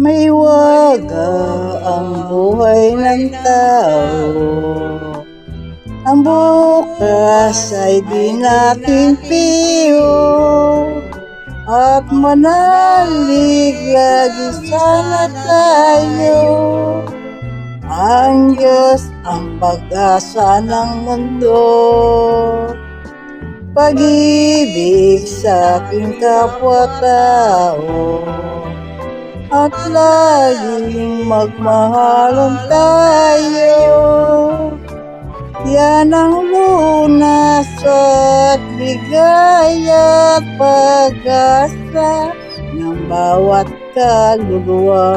May waga ang buhay ng tao. Ang bukas ay di natin piyo. At manalig lagi sana tayo. Ang Diyos ang pag-asa ng mundo. Pag-ibig sa aking kapwa-tao. At laging magmahalan tayo. Yan ang lunas at ligaya at pag-asa ng bawat kaluluwa.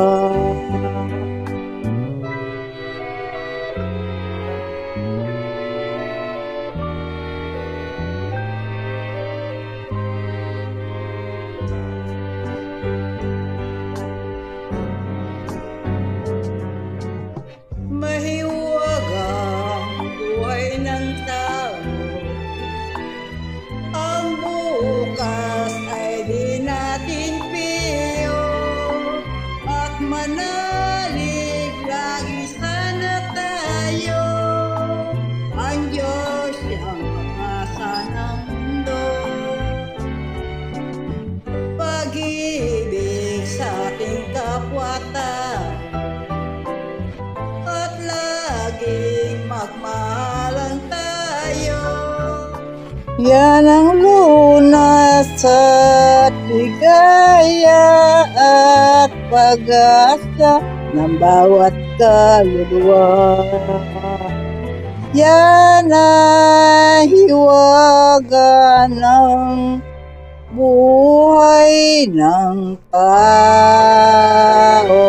Mahiwagang buhay ng tao. Ang bukas ay di natin piyo. At manalig lagi sana tayo. Ang Diyos siyang pag-asa ng mundo. Pag-ibig sa ating kapwa-tao. Magmahalan tayo. Yan ang lunas at ligaya at pag-asa ng bawat kaluluwa. Yan ang hiwaga ng buhay ng tao.